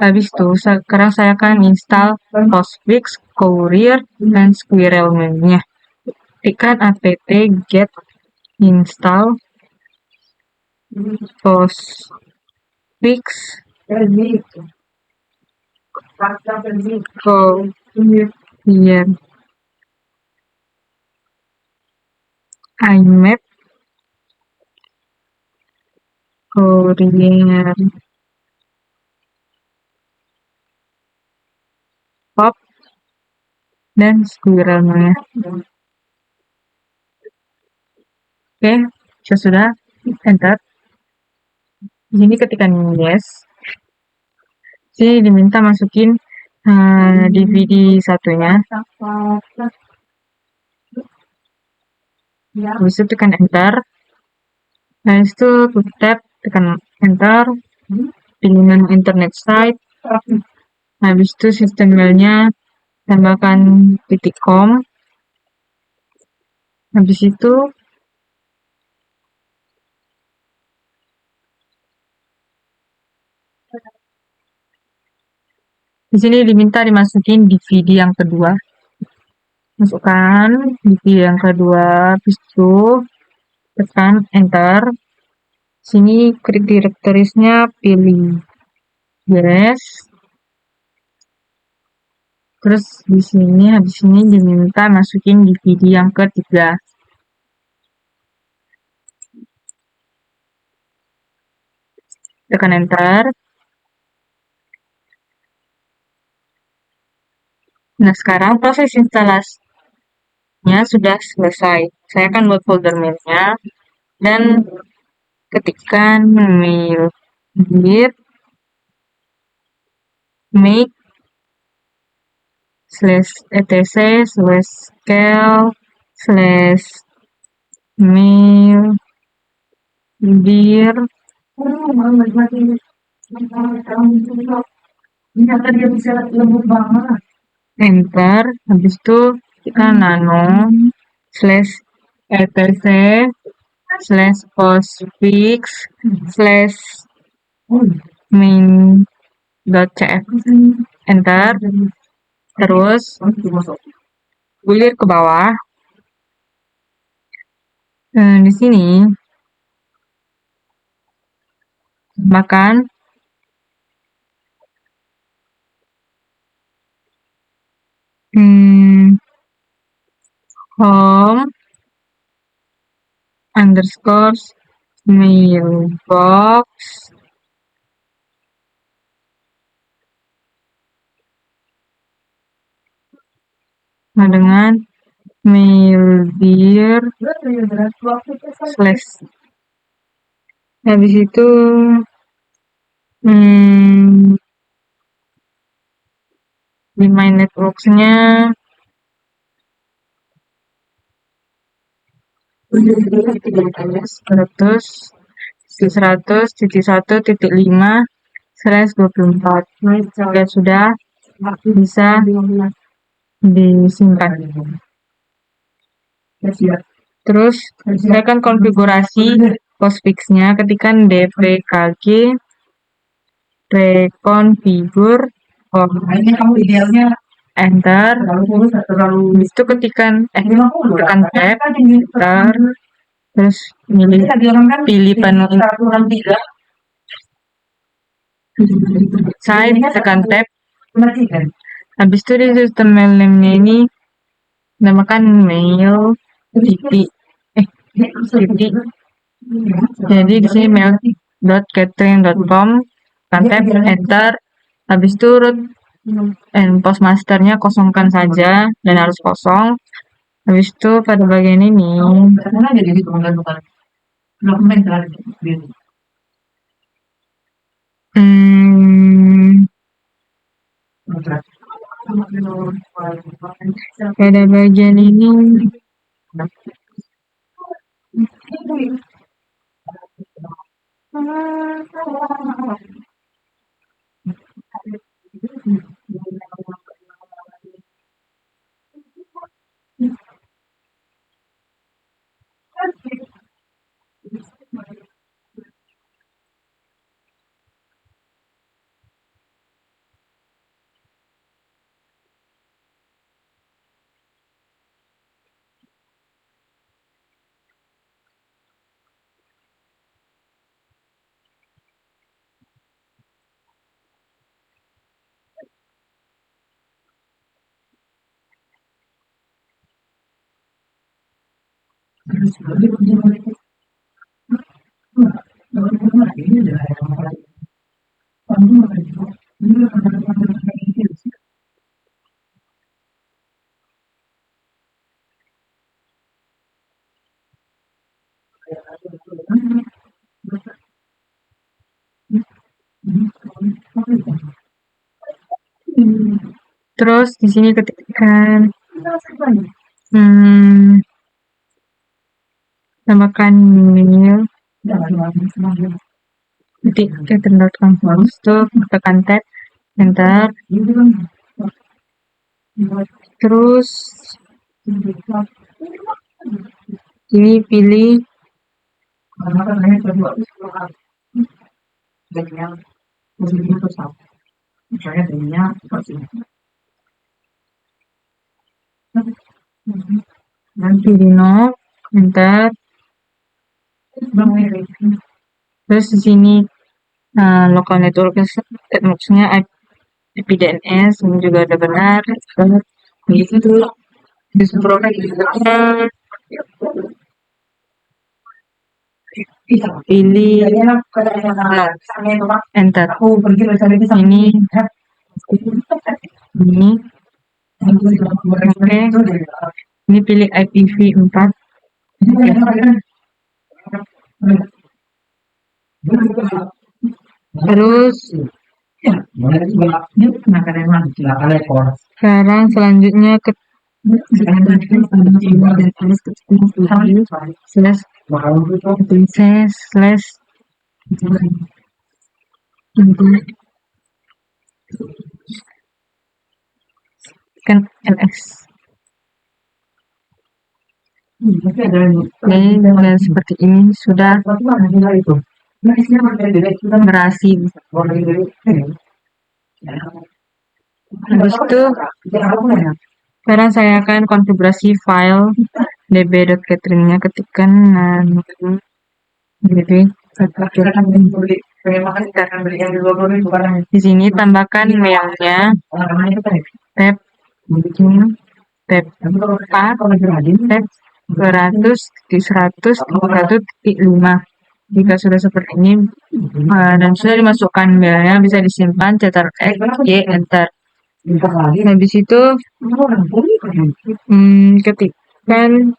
Habis itu sekarang saya akan install Postfix, Courier, dan Squirrel mail-nya. Tekan apt get install Postfix Courier IMAP Courier Pop dan Squirrel mail. Oke, sudah enter. Di sini ketikkan yes. Sini diminta masukin DVD 1-nya. Habis itu tekan enter. Habis itu tab tekan enter. Pilih menu internet site. Habis itu sistem mailnya tambahkan .com. Habis itu di sini diminta dimasukin DVD yang kedua. Masukkan DVD yang kedua, habis itu tekan enter. Sini create directories-nya pilih yes. Terus di sini habis ini diminta masukin DVD yang ketiga. Tekan enter. Nah, sekarang proses instalasinya sudah selesai. Saya akan buat folder mailnya dan ketikkan mail git make /etc/scale/mail dir Ternyata dia bisa lembut banget. enter. Habis itu kita nano /etc slash postfix slash main dot cf, enter, terus gulir ke bawah. Di sini tambahkan home underscore mailbox dengan maildir slash. Habis itu di my networks-nya (100.1.5/24) sudah bisa disimpan. Terus saya akan konfigurasi postfix-nya, ketikkan dpkg reconfigure Ini kamu idealnya enter, itu tekan tab, enter, terus pilih penuh site, tekan tab. Habis itu di sistem mail name-nya ini namakan mail titik. Jadi di sini mail.catering.com, tekan tab, enter. Habis itu root and postmaster-nya kosongkan saja dan harus kosong. Habis itu pada bagian ini pada bagian ini terus di sini ketikkan tambahkan mail catering.com, itu tekan tab, enter, terus ini pilih pilih no, enter. Terus di sini local network-nya IP DNS ini juga udah benar. Begitu pilih no, enter. Ini oke. Ini pilih IPv4. Terus sekarang selanjutnya ke slash kan ls. Tapi ada yang Oke, dan seperti ini sudah bagaimana nilai itu? Nah, isinya materi dari kita berhasil. mulai dari Habis itu sekarang saya akan konfigurasi file db.catherine-nya, ketikkan db. kita kan beli pengen makan kita akan beli yang di luar negeri bukan yang Di sini tambahkan mailnya, namanya itu kan ya. tab bikin tab Tapi kalau A, kalau lagi rajin tab 200.100.1.5. Jika sudah seperti ini dan sudah dimasukkan mailnya, bisa disimpan, cetak X, Y, enter. minta lagi Habis itu orang beli kan ya. ketikkan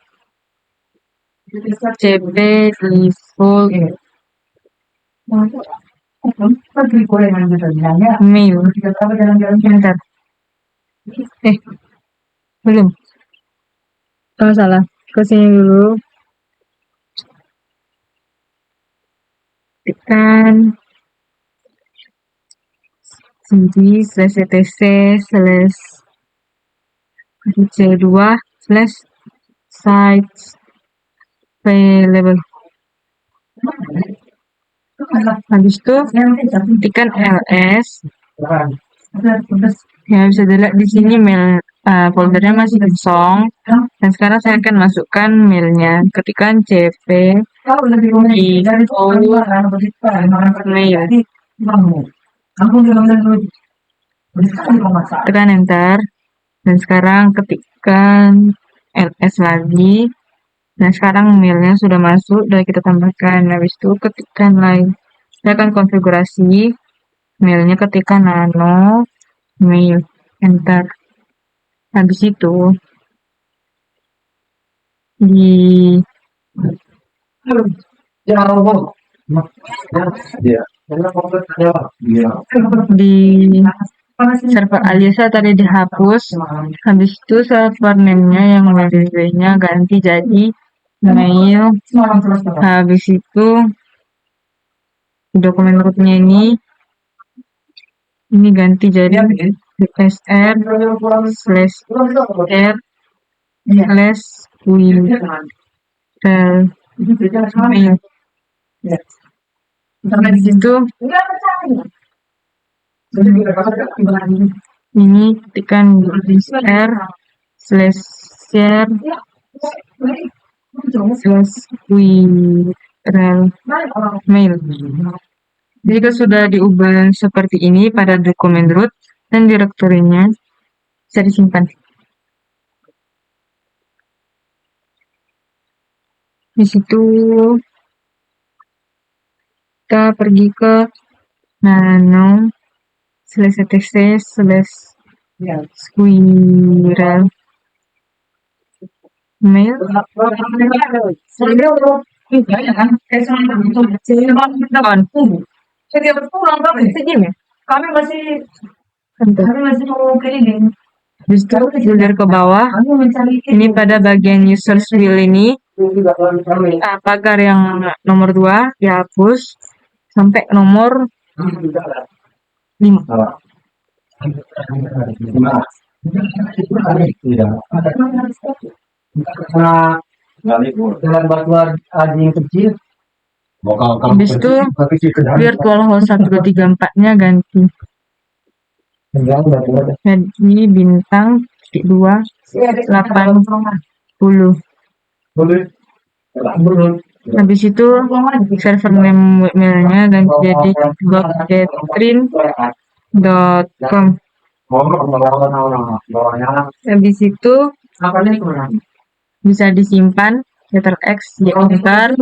cp default Kan beli gorengan gitu bilangnya mail, kita tahu jalan-jalan enter. Belum. Oh, salah. Ke sini dulu. Tekan cd/etc/c2/sites available. Habis itu tekan ls. Ya, bisa dilihat di sini mail foldernya masih kosong. Dan sekarang saya akan masukkan mailnya. Ketikkan cp tekan enter. Dan sekarang ketikkan ls lagi. Nah, sekarang mailnya sudah masuk, dan kita tambahkan. Habis itu ketikkan lagi. Saya akan konfigurasi mailnya, ketikkan nano mail, enter. Habis itu di Iya. Iya. di server Aliasa tadi dihapus. Habis itu server name-nya yang www-nya ganti jadi mail. Habis itu dokumen rootnya ini ganti jadi sr/r/quirrel mail. Di situ ini tekan r/share/quirrel mail. Jika sudah diubah seperti ini pada dokumen root dan direktorinya, bisa disimpan. Di situ kita pergi ke nano/etc/squirrel mail. Kami masih mau keliling. Habis itu bulir ke bawah. Kami mencari Ini pada bagian users will ini, pagar yang nomor 2 dihapus sampai nomor 5. Dengan bantuan yang kecil. Habis itu virtual host 1234-nya ganti jadi bintang 280. Habis itu server name webmailnya ganti jadi catherine.com. Habis itu bisa disimpan, letter X, Y, enter.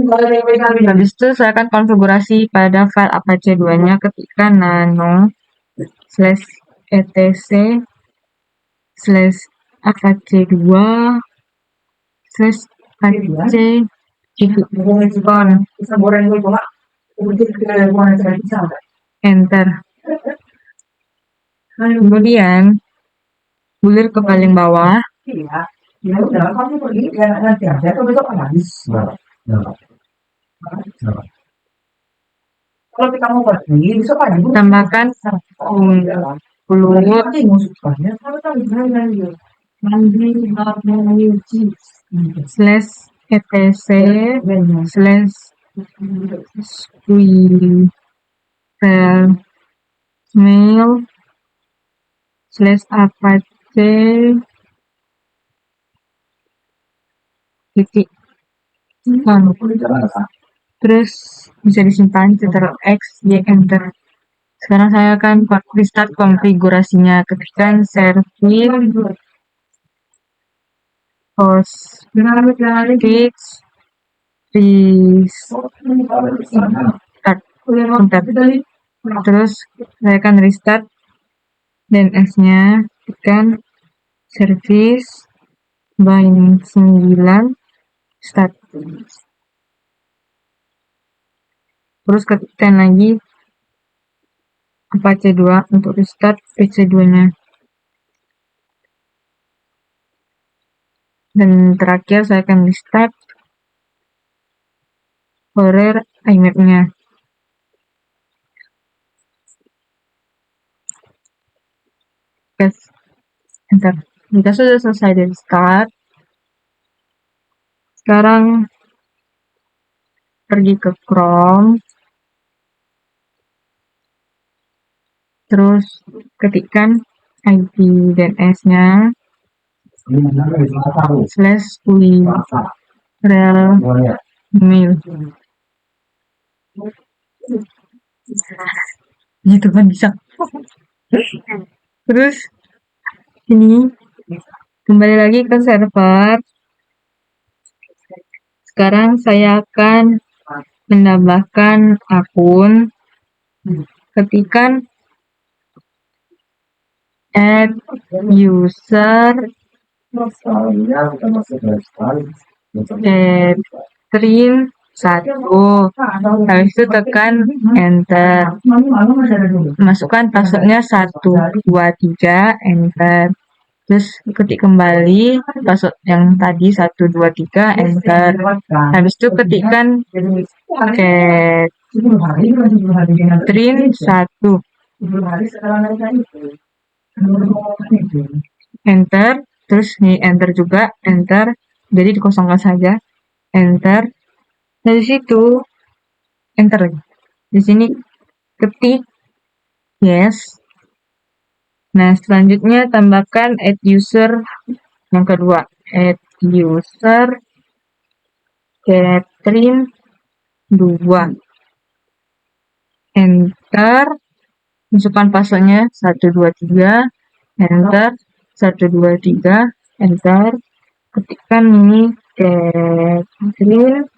Habis itu saya akan konfigurasi pada file Apache 2-nya, ketikkan nano/etc/apache2/apache.con, enter. Kemudian bulir ke paling bawah. Ya udah, kamu pergi nanti aja atau besok habis. Kalau kita mau pergi besok aja. Tambahkan Peluang musuhnya kalau tahu jangan mandi slash etc slash squirrel mail slash apache titik terus bisa disimpan Ctrl X Y enter. Sekarang saya akan restart konfigurasinya. Ketikkan service host fix restart. Bentar. Terus saya akan restart DNS-nya. Ketikkan service bind 9 start. Terus ketikkan lagi Apache 2 untuk restart PC2-nya. Dan terakhir saya akan restart Horror IMAP-nya. Yes, enter. Jika sudah selesai di restart, sekarang pergi ke Chrome, terus ketikkan IP DNS-nya slash URL mail. Gitu kan bisa. Terus ini kembali lagi ke server. Sekarang saya akan menambahkan akun. Ketikkan add user Catherine 1. Habis itu tekan enter. Masukkan passwordnya 123 enter. Terus ketik kembali password yang tadi 123 enter. Habis itu ketikkan Catherine 1 enter. Terus nih enter juga enter. Jadi dikosongkan saja enter. Dari situ enter lagi. Di sini ketik yes. Nah, selanjutnya tambahkan add user yang kedua. Add user Catherine 2. Enter. Masukkan passwordnya 123. Enter. 123. Enter. Ketikkan ini Catherine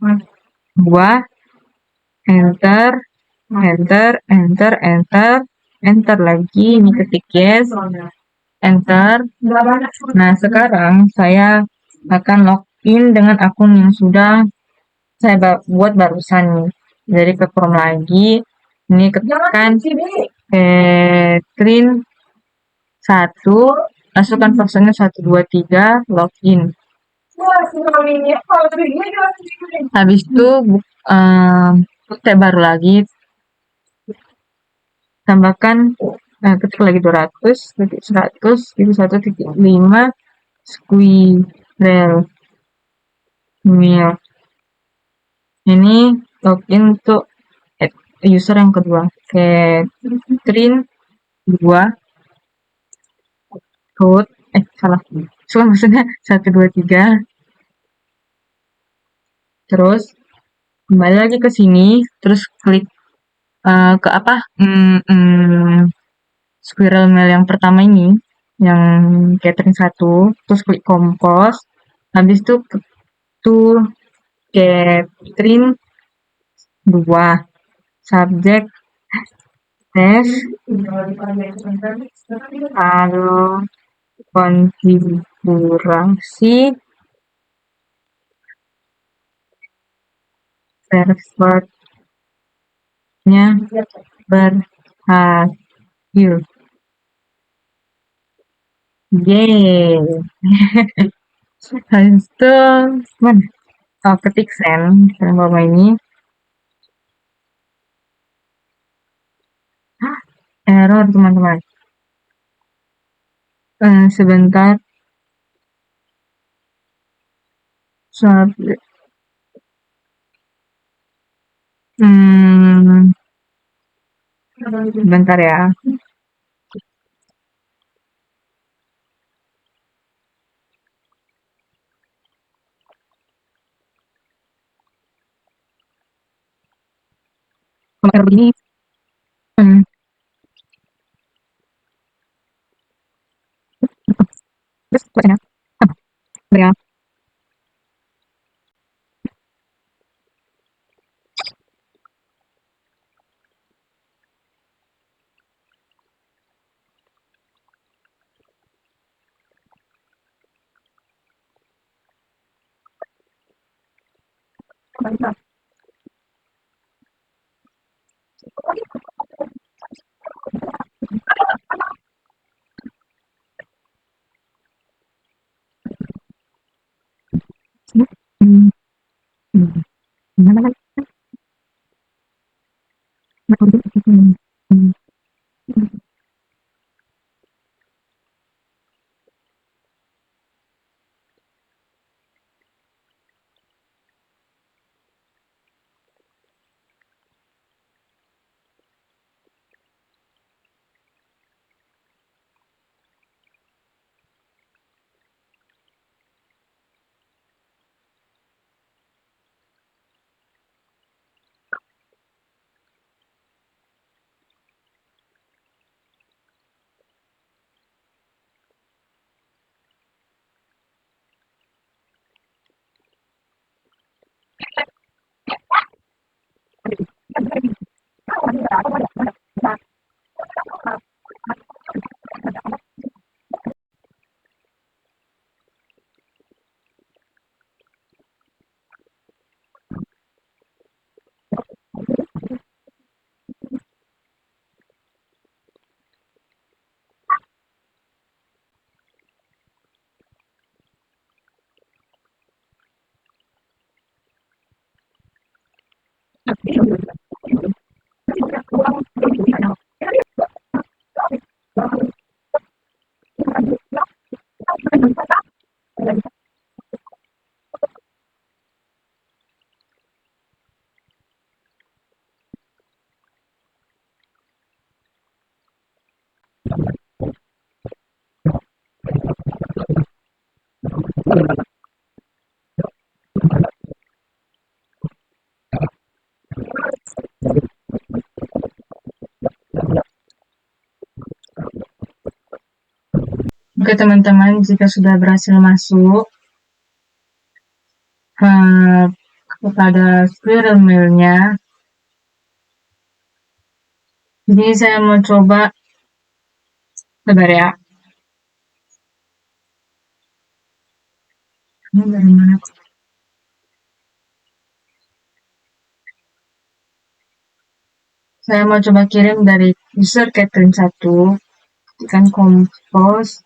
2. Enter. Enter. Enter. Enter. Enter lagi. Ini ketik yes. Enter. Nah, sekarang saya akan login dengan akun yang sudah saya buat barusan nih. Jadi ke Chrome lagi. Ini ketikkan Catherine 1. Masukkan passwordnya 123. Login. Habis itu saya baru lagi tambahkan ketik lagi 200 ketik 100 ketik 1.5 squirrel mail. Ini login untuk user yang kedua Catherine 2 code salah so maksudnya 123. Terus kembali lagi ke sini, terus klik ke apa squirrel mail yang pertama ini, yang Catherine 1, terus klik compose. Habis itu Catherine 2 subject test lalu konfigurasi servernya berhasil. Yeay. Habis itu mana? Oh, ketik send bawah ini. Error teman-teman. Sebentar. Subjek. Hmm, bentar ya. Kalau error begini, hmm, terus bacanya. Bentar ya. Hmm, hmm, gimana lagi? Hmm, hmm. Oke teman-teman, jika sudah berhasil masuk eh, kepada Squirrel Mail-nya, jadi saya mau coba, sabar ya. Ini dari mana? Saya mau coba kirim dari user Catherine 1, tekan compose,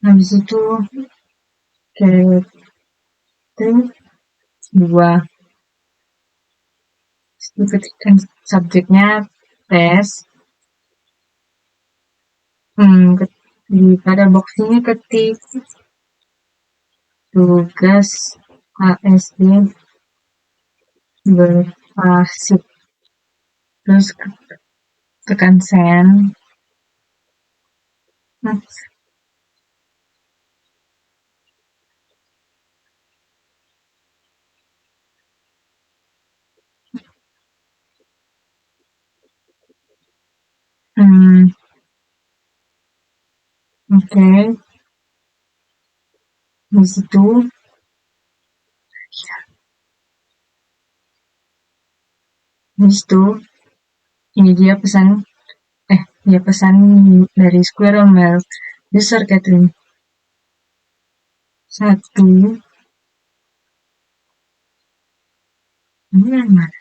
habis itu Catherine 2, ketikkan subjeknya tes, pada box ini ketik tugas HSD berhasil, terus tekan send. Nah, oke, di situ ini dia pesan dari Squirrel Mail user Catherine 1. Ini yang mana?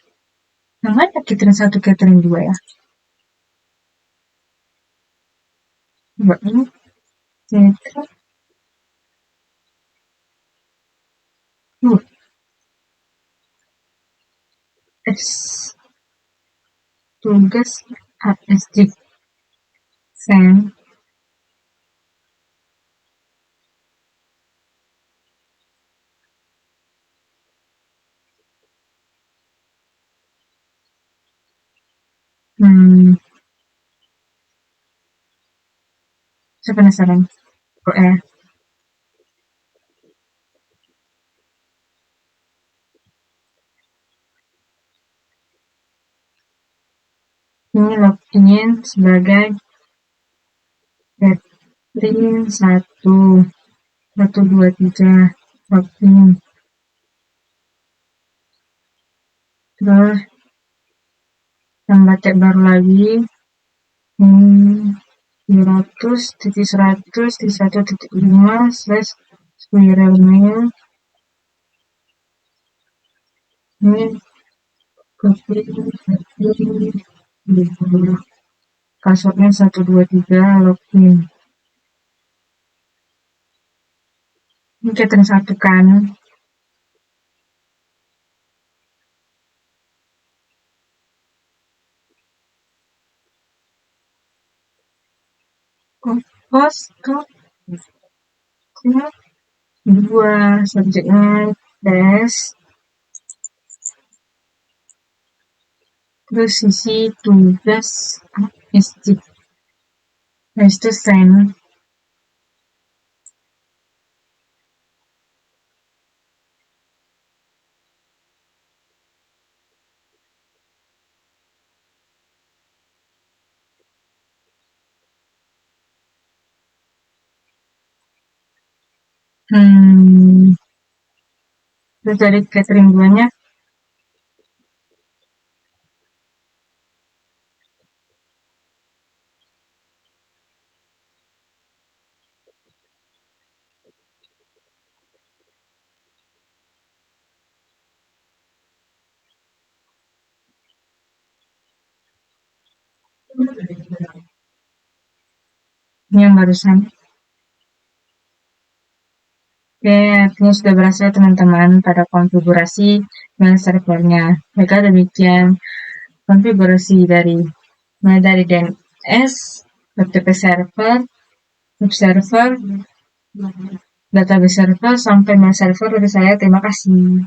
Yang mana Catherine 1, Catherine 2 ya? Coba ini Catherine 2 S tugas HSD send. Saya penasaran. Kok ini login sebagai Catherine 123 login. Terus tambah tab baru lagi 200.100.1.5 mail. Ini passwordnya 123 login. Ini Catherine 1 kan. Post ke 2 subjeknya tes, terus isi tugas masjid, habis itu send. Terus dari Catherine 2-nya ini yang barusan. Oke, artinya sudah berhasil teman-teman pada konfigurasi mail servernya. Maka demikian konfigurasi dari DNS, FTP server, web server, database server, sampai mail server dari saya. Terima kasih.